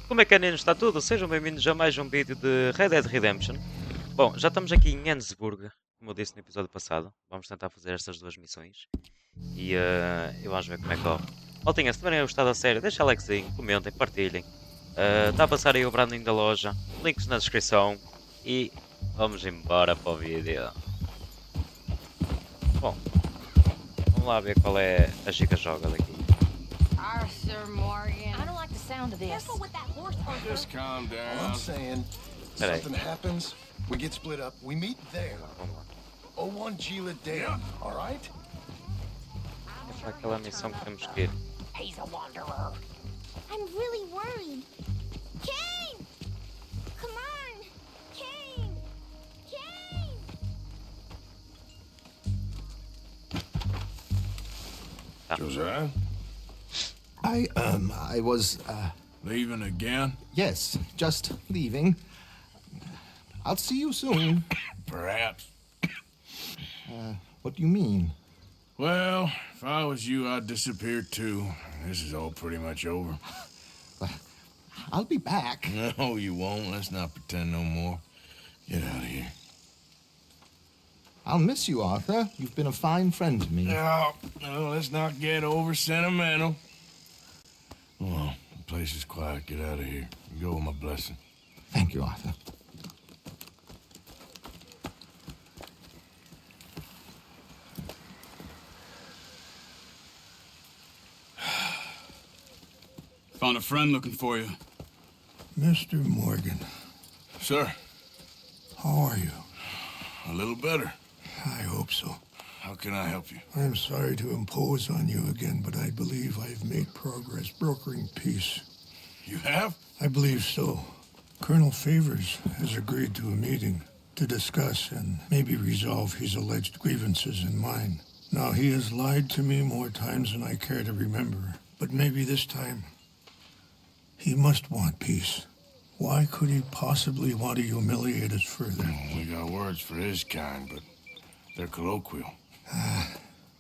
Como é que é, Nino? Está tudo? Sejam bem-vindos a mais um vídeo de Red Dead Redemption. Bom, já estamos aqui em Ensburg, como eu disse no episódio passado. Vamos tentar fazer estas duas missões e vamos ver como é que corre. Maltinha, se tiverem gostado a série, deixa likezinho, comentem, partilhem. Está a passar aí o branding da loja, links na descrição e vamos embora para o vídeo. Bom, vamos lá ver qual é a giga-joga daqui. Arthur Morgan. I don't like the sound of this. Careful with that horse, Arthur. Just calm All I'm down. saying, Peraí, something happens, we get split up, we meet there. vamos lá. 01 Gila Dam, all right? É para aquela missão que temos que ir. He's a wanderer. I'm really worried. Kane! Come on! Kane! Kane! Josiah? I was, Leaving again? yes, just leaving. I'll see you soon. Perhaps. What do you mean? Well, if I was you, I'd disappear too. This is all pretty much over. I'll be back. No, you won't. Let's not pretend no more. Get out of here. I'll miss you, Arthur. You've been a fine friend to me. No, let's not get over sentimental. Well, the place is quiet. Get out of here. You go with my blessing. Thank you, Arthur. Found a friend looking for you. Mr. Morgan, Sir, how are you? a little better. I hope so. How can I help you? I'm sorry to impose on you again, but I believe I've made progress brokering peace. You have? I believe so. Colonel Favors has agreed to a meeting to discuss and maybe resolve his alleged grievances and mine. Now, he has lied to me more times than I care to remember, but maybe this time he must want peace. Why could he possibly want to humiliate us further? We got words for his kind, but they're colloquial.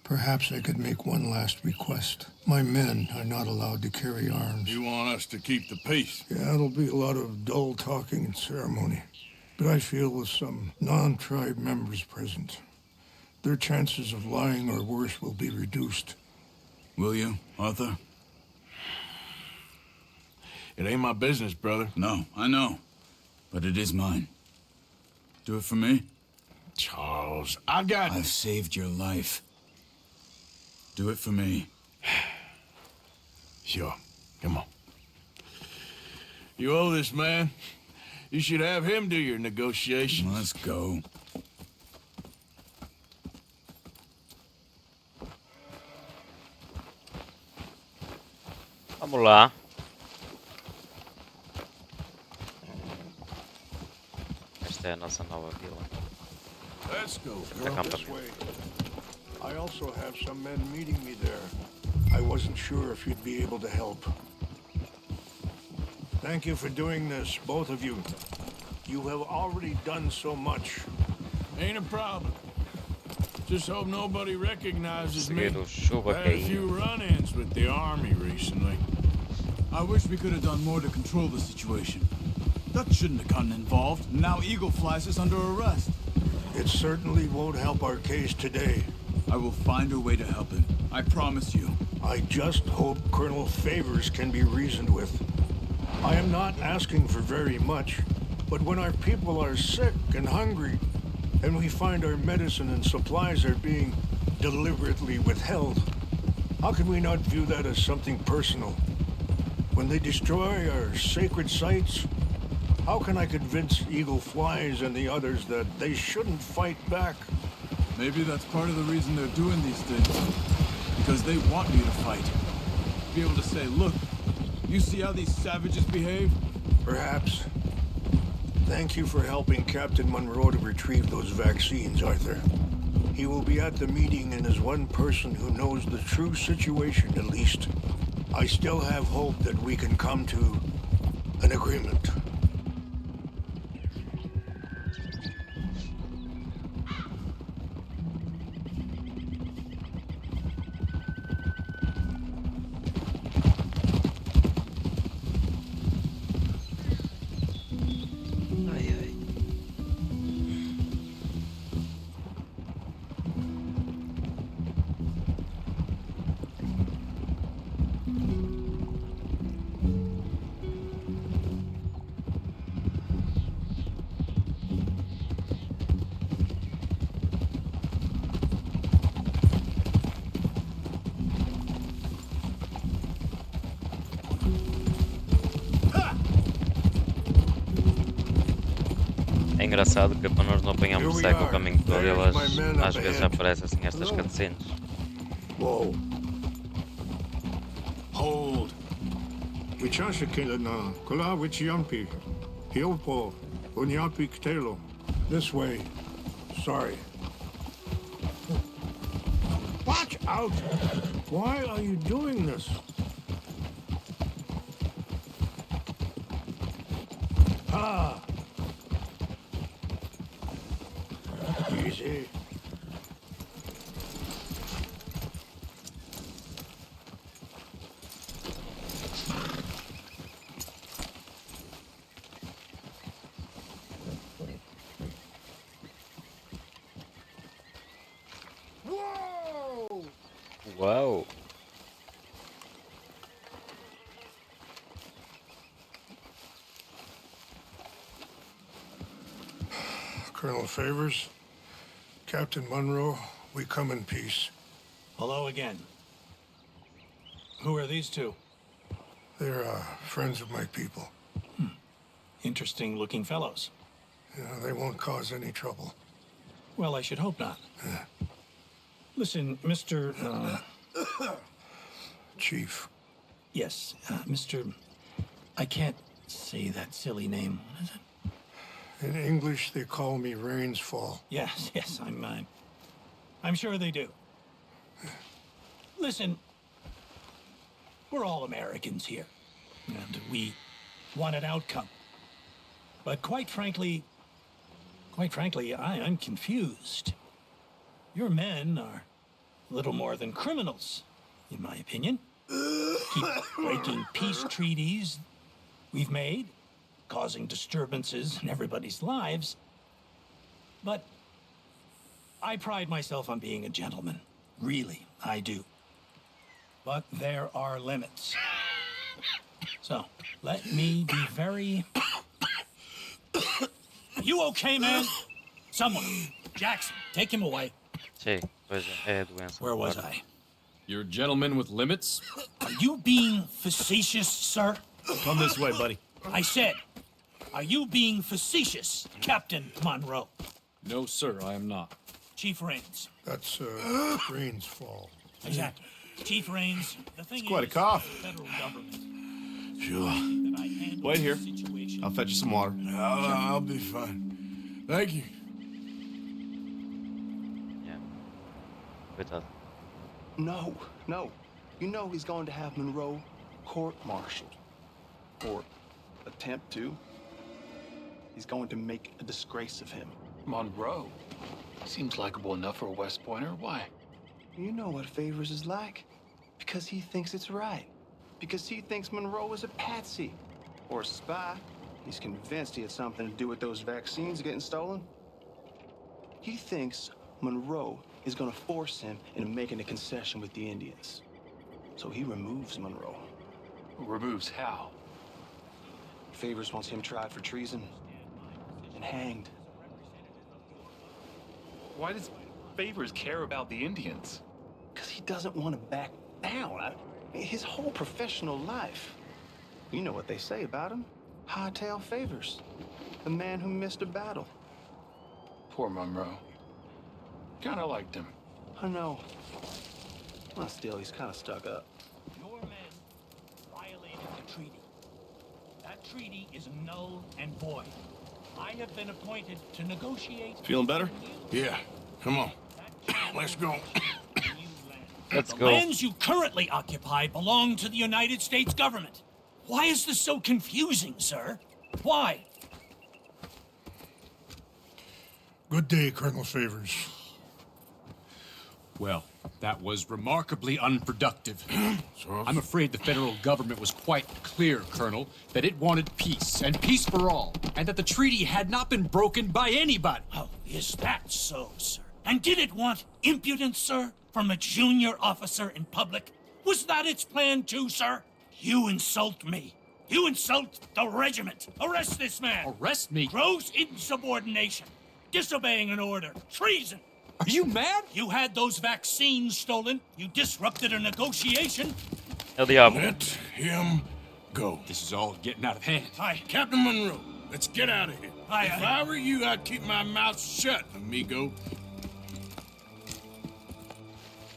Perhaps I could make one last request. My men are not allowed to carry arms. You want us to keep the peace? Yeah, it'll be a lot of dull talking and ceremony. But I feel with some non-tribe members present, their chances of lying or worse will be reduced. Will you, Arthur? It ain't my business, brother. No, I know. But it is mine. Do it for me? Charles, I got... I've saved your life. Do it for me. Sure. Come on. You owe this man. You should have him do your negotiations. Let's go. Vamos lá. Esta é a nossa nova vila. Let's go. Come This this way. I also have some men meeting me there. I wasn't sure if you'd be able to help. Thank you for doing this, both of you. You have already done so much. Ain't a problem. Just hope nobody recognizes me. Seguir o chuva Had a few caindo. run-ins with the army recently. I wish we could have done more to control the situation. That shouldn't have gotten involved. Now Eagle flies us under arrest. It certainly won't help our case today. I will find a way to help him. I promise you. I just hope Colonel Favors can be reasoned with. I am not asking for very much, but when our people are sick and hungry, and we find our medicine and supplies are being deliberately withheld, how can we not view that as something personal? When they destroy our sacred sites, how can I convince Eagle Flies and the others that they shouldn't fight back? Maybe that's part of the reason they're doing these things. Because they want me to fight. Be able to say, look, you see how these savages behave? Perhaps. Thank you for helping Captain Monroe to retrieve those vaccines, Arthur. He will be at the meeting and is one person who knows the true situation, at least. I still have hope that we can come to an agreement. É engraçado que para nós não apanharmos Here we seco o are. caminho todo, There's elas my men up às vezes ahead. aparecem assim estas Hello. cutscenes. Whoa. Hold. Wichasha na kula wichiampi. Hiopo. Unyapi ktelo. This way. Sorry. Watch out! Why are you doing this? Ah! Easy. Whoa! Uau! Colonel Favors, Captain Munro, we come in peace. Hello again. Who are these two? They're friends of my people. Interesting looking fellows. They won't cause any trouble. Well, I should hope not. Listen, Mr. Chief. Yes, Mr. I can't say that silly name. What is it? In English, they call me Rains Fall. Yes, I'm sure they do. Listen, we're all Americans here, and we want an outcome. But quite frankly, I'm confused. Your men are little more than criminals, in my opinion. Keep breaking peace treaties we've made, causing disturbances in everybody's lives. But I pride myself on being a gentleman. Really, I do. But there are limits. So, let me be very... Are you okay, man? Someone. Jackson, take him away. Sim, pois é a doença. Where was claro. I? You're a gentleman with limits? Are you being facetious, sir? Come this way, buddy. I said, are you being facetious, Captain Monroe? No, sir, I am not. Chief Rains. That's Rains Fall. Exactly. Chief Rains, the thing quite a is, cough. the federal government Sure. that I handle Wait here. the situation. I'll fetch you some water. I'll be fine. Thank you. Yeah. Coitado. No. You know he's going to have Monroe court-martialed. Or attempt to. He's going to make a disgrace of him. Monroe? Seems likable enough for a West Pointer. Why? You know what Favors is like. Because he thinks it's right. Because he thinks Monroe is a patsy. Or a spy. He's convinced he had something to do with those vaccines getting stolen. He thinks Monroe is gonna force him into making a concession with the Indians. So he removes Monroe. Removes how? Favors wants him tried for treason and hanged. Why does Favors care about the Indians? Because he doesn't want to back down. His whole professional life. You know what they say about him. Hightail Favors. The man who missed a battle. Poor Monroe. Kinda liked him. I know. Well, still, he's kind of stuck up. Your men violated the treaty. That treaty is null and void. I have been appointed to negotiate... Feeling better? Yeah, come on. Let's go. Let's The go. lands you currently occupy belong to the United States government. Why is this so confusing, sir? Why? Good day, Colonel Favors. Well, that was remarkably unproductive. I'm afraid the federal government was quite clear, Colonel, that it wanted peace, and peace for all, and that the treaty had not been broken by anybody. Oh, is that so, sir? And did it want impudence, sir, from a junior officer in public? Was that its plan too, sir? You insult me. You insult the regiment. Arrest this man. Arrest me? Gross insubordination. Disobeying an order. Treason. Are you mad? You had those vaccines stolen. You disrupted a negotiation. El diabo. Let him go. This is all getting out of hand. Hi. Captain Monroe, Let's get out of here. If I were you, I'd keep my mouth shut, amigo.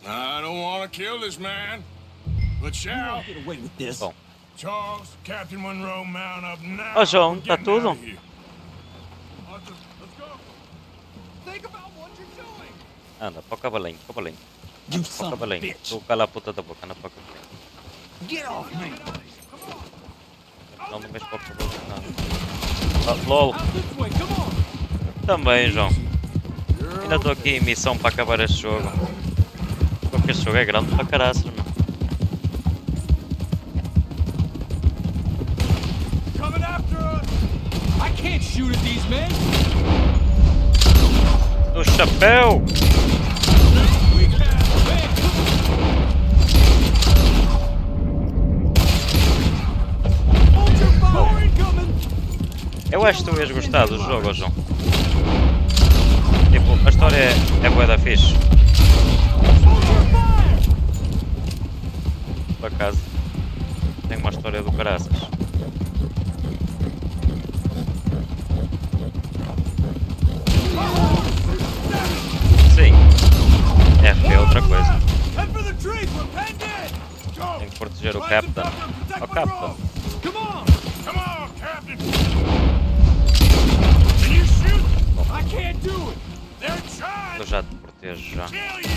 I don't want to kill this man, but shall. Get away with this. Bom. Charles, Captain Monroe, mount up now. Ó João, We're tá getting tudo? out of here. Arthur, let's go. Think about what you're doing. Anda, para o cavalinho, cavalinho. You Para o son of a cavalinho. bitch. Tu cala a puta da boca, anda para o cavalinho. Get off me. Não mais para o cavalinho, não. Ah, LOL. Out this way, come on. Também, João. Ainda estou aqui em missão para acabar este jogo. Porque este jogo é grande para caraças, meu. Coming after us. I can't shoot at these men. Do chapéu! We can. Hey, hold your fire incoming. Eu acho que tu ias gostar do jogo, João. Tipo, a história é bué da fixe. Por acaso, tem uma história do caraças. Sim, RP é outra coisa. Head for the trees. We're penned in. Tem que proteger o Captain. Ó Captain. Come on. Come on, Captain. Can you shoot? I can't do it. They're trying Eu já te protejo já. to kill you.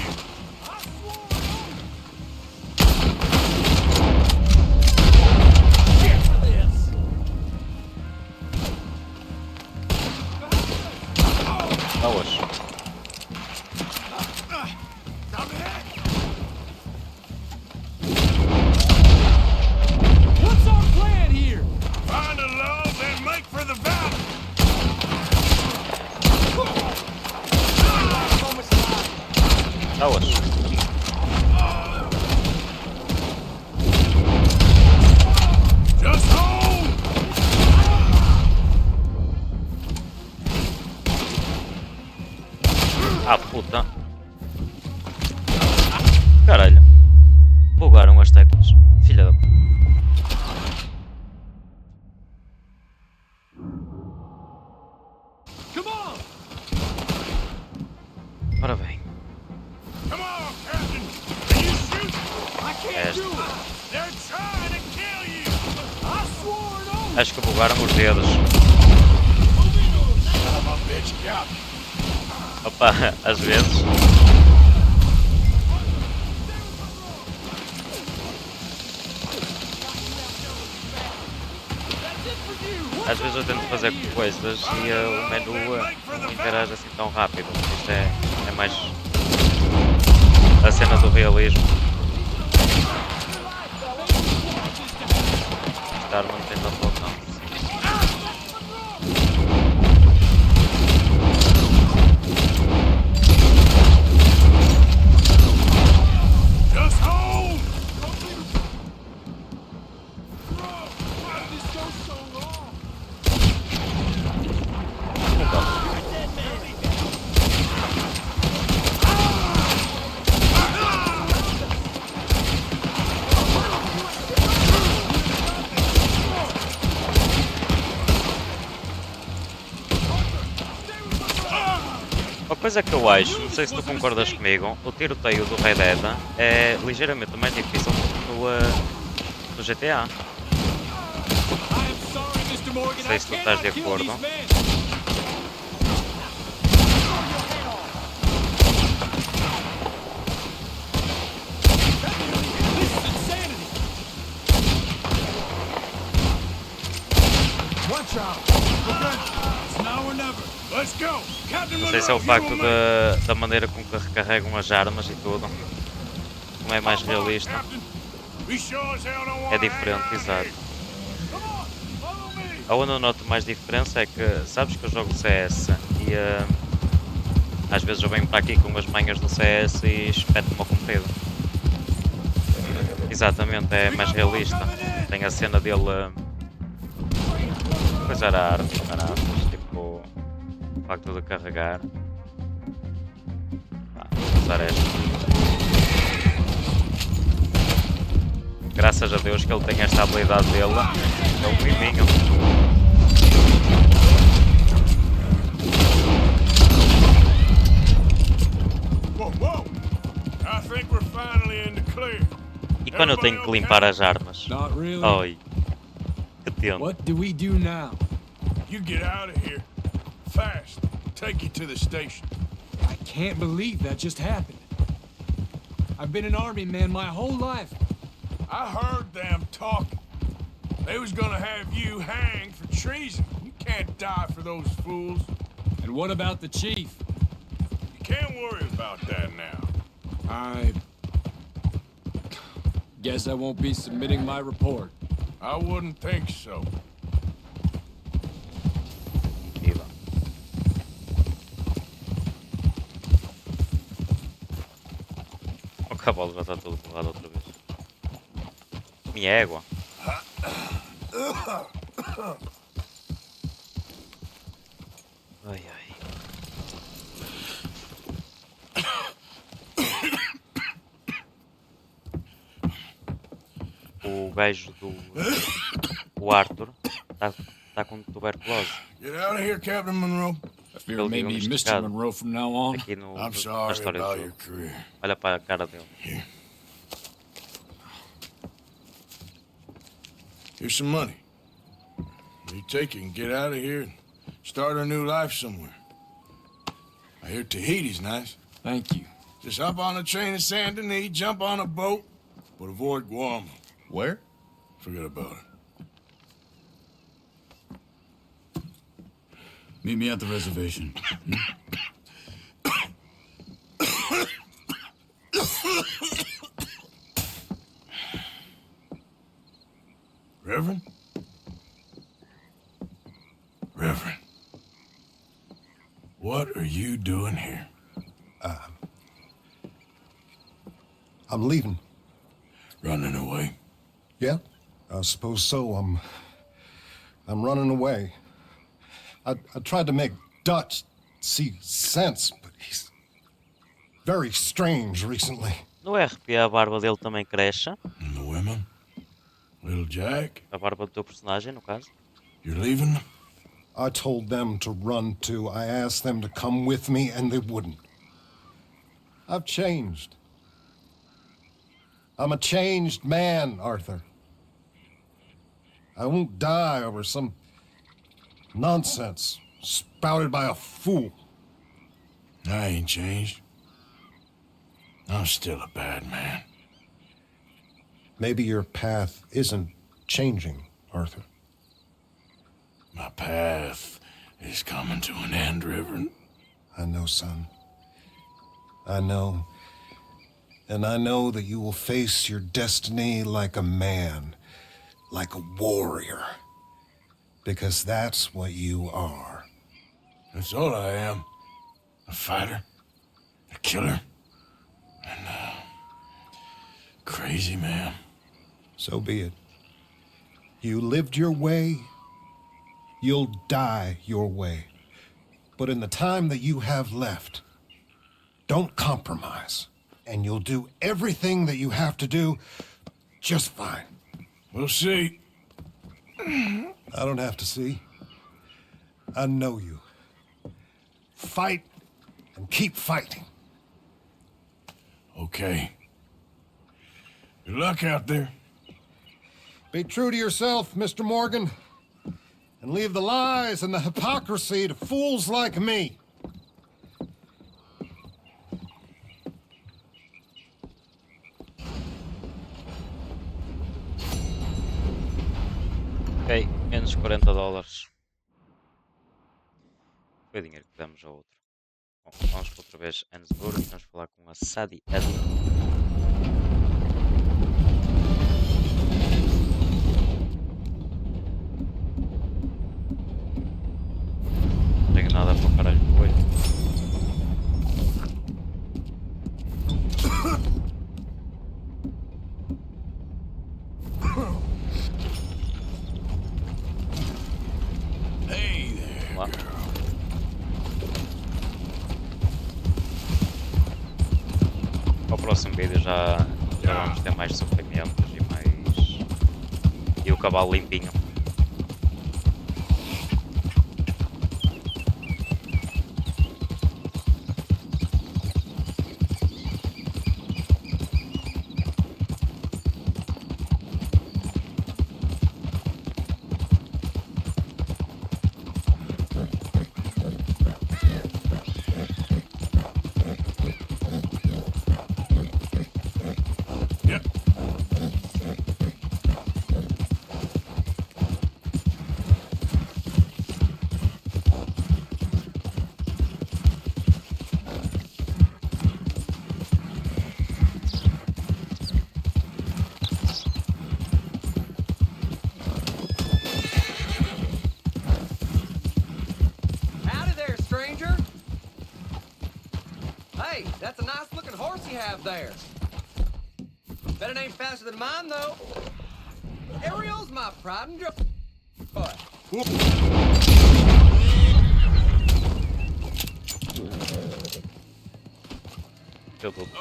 Get for this. Boas. What's our plan here? Find a love and make for the valley. Boas. Just hold. Ah, puta. Caralho. Bugaram as teclas. Filha da... Come on. Ora bem. Come on, Captain. Can you shoot? I can't do it. They're trying to kill you. I swore it over. Acho que bugaram os dedos. Son of a bitch, yeah. Opa, às vezes. Às vezes eu tento fazer coisas e o menu não interage assim tão rápido. Isto é mais a cena do realismo. Esta arma não tem tanto alcance. Just hold. Uma coisa que eu acho, não sei se tu concordas comigo, o tiroteio do Red Dead é ligeiramente mais difícil do GTA. Não sei se tu estás de acordo. Watch out. It's now or never. Let's go. Captain Não sei se é o Monroe, facto you will da maneira como que recarregam as armas e tudo. Como é mais realista. Captain. We sure as hell don't wanna É diferente, hang out exato. here. Come on, follow me. Aonde eu noto mais diferença é que, sabes que eu jogo CS e às vezes eu venho para aqui com as manhas do CS e espeto-me ao comprido. Exatamente, é mais realista. Tem a cena dele coisar a arma e caraças, tipo o facto de carregar. Vou usar esta. Graças a Deus que ele tem esta habilidade dele, é um miminho. Quando eu tenho que limpar as armas. Not really. Oi. Que tempo. What do we do now? You get out of here. Fast. Take you to the station. I can't believe that just happened. I've been an army man my whole life. I heard them talking. They was gonna have you hanged for treason. You can't die for those fools. And what about the chief? You can't worry about that now. I guess I won't be submitting my report. I wouldn't think so. Viva. O cavalo já está todo borrado outra vez. Minha égua. Ai ai. O gajo do. O Arthur está com tuberculose. Get out of here, Captain Monroe. I fear it may be Mr. Monroe from now on. Aqui no, I'm na sorry história about do your jogo. career. Olha para a cara dele. Here's some money. You take it and get out of here and start a new life somewhere. I hear Tahiti's nice. Thank you. Just hop on a train to Saint Denis, jump on a boat, but avoid Guam. Where? Forget about it. Meet me at the reservation. Reverend? Reverend. What are you doing here? I'm leaving. Running away? Yeah, I suppose so. I'm running away. I tried to make Dutch see sense, but he's very strange recently. No RP a barba dele também cresce. And the women? Little Jack? A barba do teu personagem, no caso. You're leaving them? I told them to run too. I asked them to come with me, and they wouldn't. I've changed. I'm a changed man, Arthur. I won't die over some nonsense spouted by a fool. I ain't changed. I'm still a bad man. Maybe your path isn't changing, Arthur. My path is coming to an end, Reverend. I know, son. I know. And I know that you will face your destiny like a man, like a warrior. Because that's what you are. That's all I am. A fighter, a killer, and a crazy man. So be it. You lived your way, you'll die your way. But in the time that you have left, don't compromise. And you'll do everything that you have to do just fine. We'll see. I don't have to see. I know you. Fight and keep fighting. Okay. Good luck out there. Be true to yourself, Mr. Morgan, and leave the lies and the hypocrisy to fools like me. Ok, menos $40. Foi o dinheiro que damos ao outro. Bom, vamos outra vez a Ensburg e vamos falar com a Sadie Eddy. Não tenho nada para o caralho de coelho. Hey there, Vamos lá. girl. Para o próximo vídeo já vamos ter mais sofrimentos e mais. E o cavalo limpinho. That's a nice looking horse you have there. Bet it ain't faster than mine, though. Ariel's my pride and joy.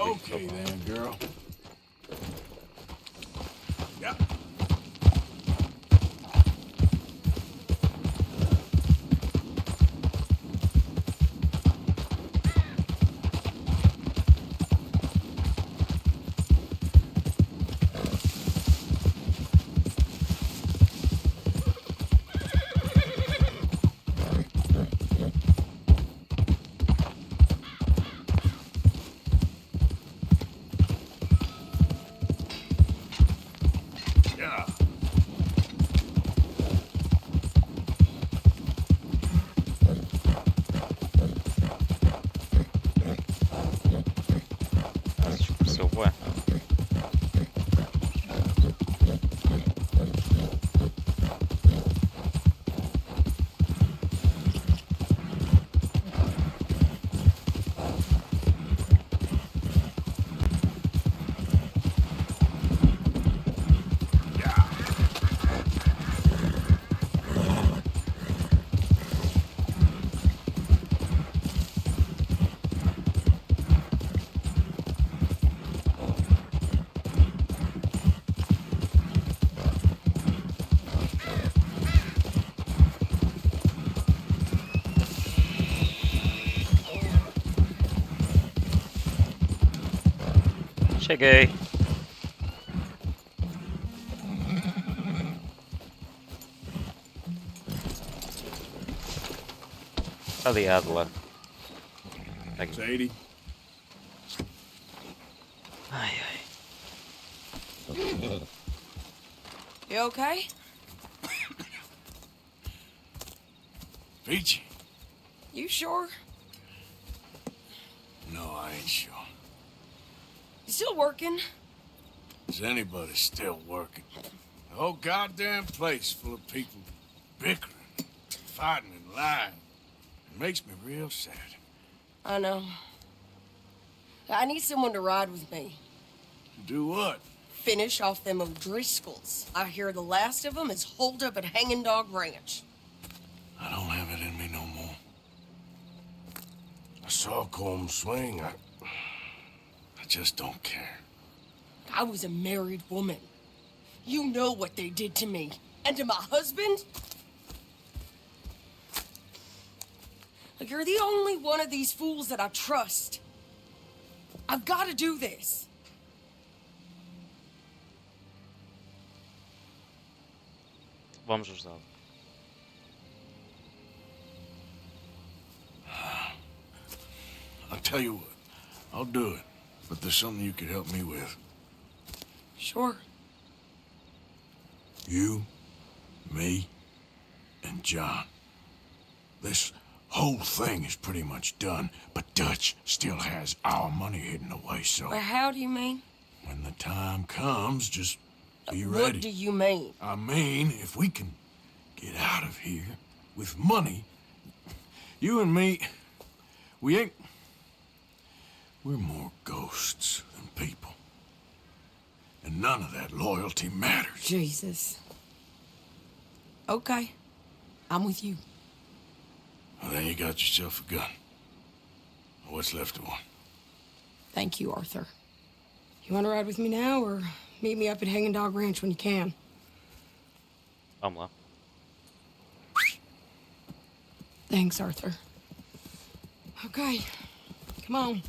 Okay then, girl. Yeah. Yeah. Escureceu, bué. Cheguei. Ali, Adela. Aqui. Sadie. Ai, ai. You okay? Peachy. You sure? No, I ain't sure. You still working? Is anybody still working? The whole goddamn place full of people bickering, fighting, and lying. It makes me real sad. I know. I need someone to ride with me. Do what? Finish off them O'Driscolls. I hear the last of them is holed up at Hanging Dog Ranch. I don't have it in me no more. I saw Colm swing. I just don't care. I was a married woman. You know what they did to me. And to my husband? Like, you're the only one of these fools that I trust. I've got to do this. Vamos ajudá-lo. I'll tell you what. I'll do it. But there's something you could help me with. Sure. You, me, and John. This whole thing is pretty much done, but Dutch still has our money hidden away, so... Well, how do you mean? When the time comes, just be What ready. do you mean? I mean, if we can get out of here with money, you and me, we ain't... We're more ghosts than people. And none of that loyalty matters. Jesus. Okay. I'm with you. Well, then you got yourself a gun. What's left of one. Thank you, Arthur. You want to ride with me now, or meet me up at Hanging Dog Ranch when you can? Vamos lá. Thanks, Arthur. Okay. Come on.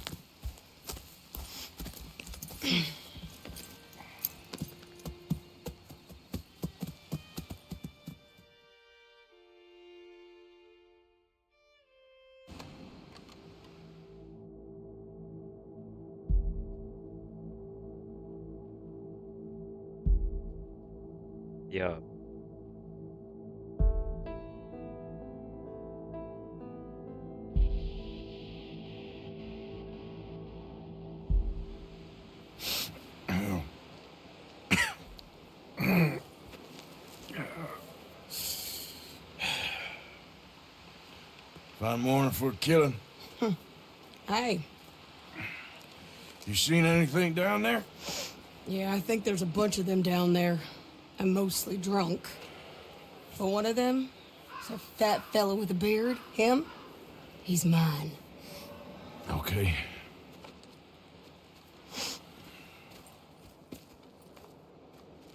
Yeah. Fine morning for a killing. Hey. You seen anything down there? Yeah, I think there's a bunch of them down there. I'm mostly drunk. But one of them, is a fat fella with a beard. Him, he's mine. Okay.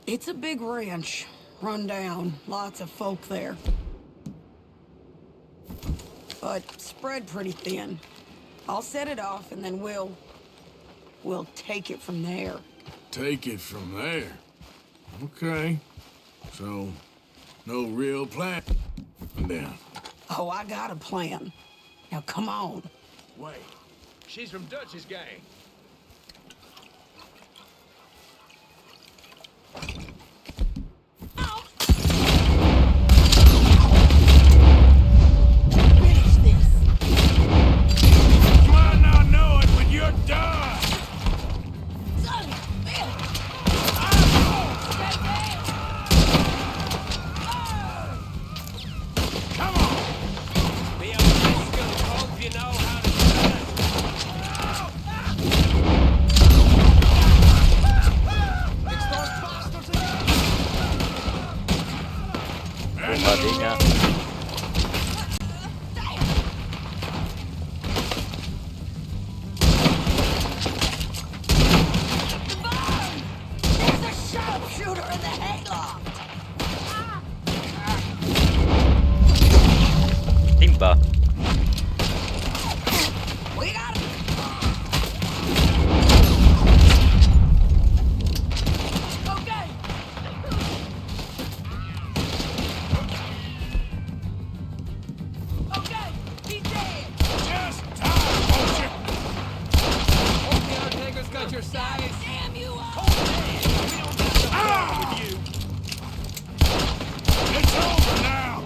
It's a big ranch, run down, lots of folk there. But spread pretty thin. I'll set it off and then we'll take it from there. Take it from there. Okay. So, no real plan. Down. Oh, I got a plan. Now come on. Wait. She's from Dutch's gang. Finish this. You might not know it, but you're done! Son of a bitch. Come on! Be a rascal, hope you know how to do Fix those bastards again! Bombadinha. There's a sharpshooter in the hayloft. Timba. We got him. Okay. Okay, he's dead. Just time, won't you? Hope the Undertaker's got your size. Damn you all. Ah! It's over now!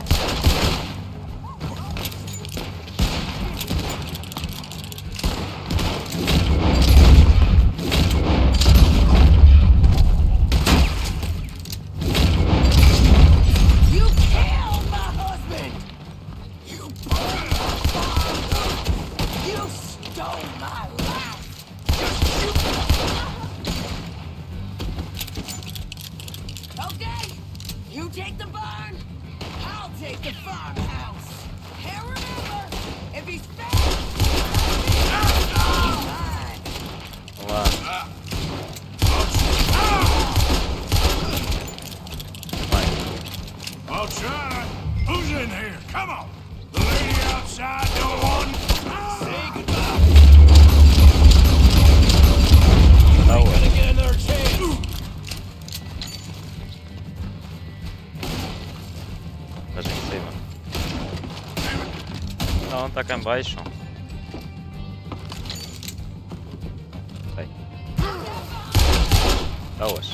You killed my husband. You burned my farm. You stole my life. Okay, you take the barn. I'll take the farmhouse. And remember, if he's fat, he's mine. Vamos lá. Vai. I'll try. Who's in here? Come on! The lady outside don't want... Say goodbye! Tá Gonna get another chance! Estás em cima. Não, está cá em baixo. Sei. Boas.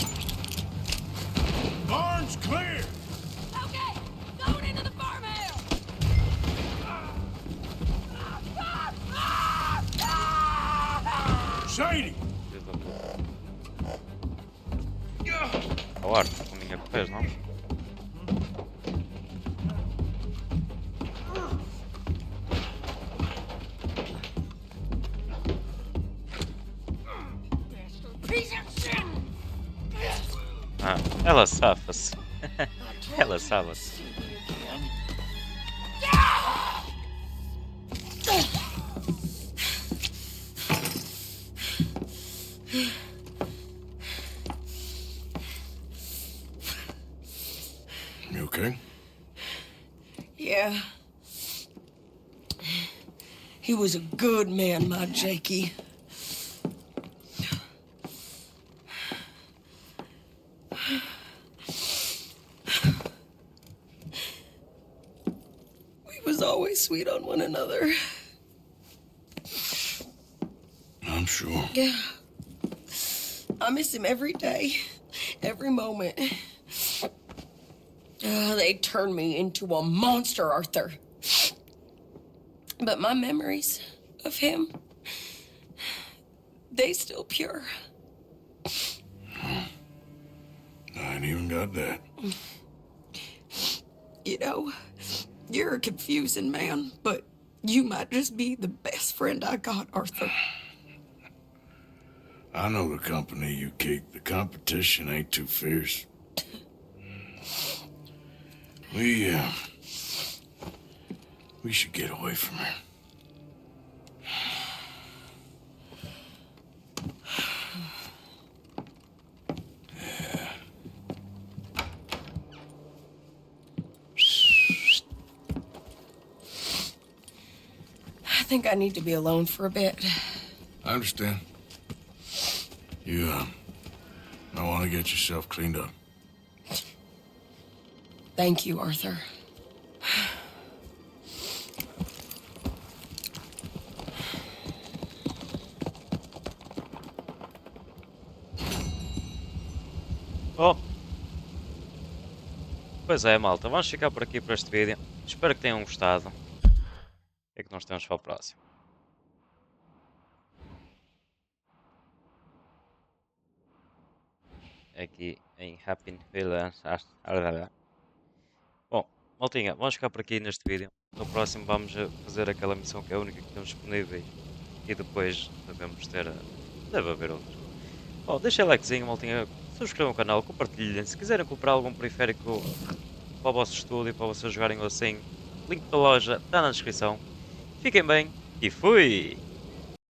Barn's clear! Okay, going into the farmhouse. Shady! Ao ar, com ninguém por pés, não? Piece of shit. Ah, ela safa-se. Ela safa-se. You okay? Yeah. He was a good man, my Jakey. We was always sweet on one another. I'm sure. Yeah. I miss him every day, every moment. They turned me into a monster, Arthur. But my memories of him, they still pure. I ain't even got that. You know, you're a confusing man, but you might just be the best friend I got, Arthur. I know the company you keep. The competition ain't too fierce. We should get away from here. I think I need to be alone for a bit. I understand. You, I want to get yourself cleaned up. Thank you, Arthur. Oh! Pois é, malta. Vamos ficar por aqui para este vídeo. Espero que tenham gostado. E que nós temos para o próximo. Aqui em Happy Village. Bom, maltinha, vamos ficar por aqui neste vídeo. No próximo vamos fazer aquela missão que é a única que temos disponíveis. E depois devemos ter. Deve haver outras. Bom, deixem likezinho, maltinha. Subscrevam o canal, compartilhem. Se quiserem comprar algum periférico para o vosso estúdio, para vocês jogarem ou assim, link da loja está na descrição. Fiquem bem e fui!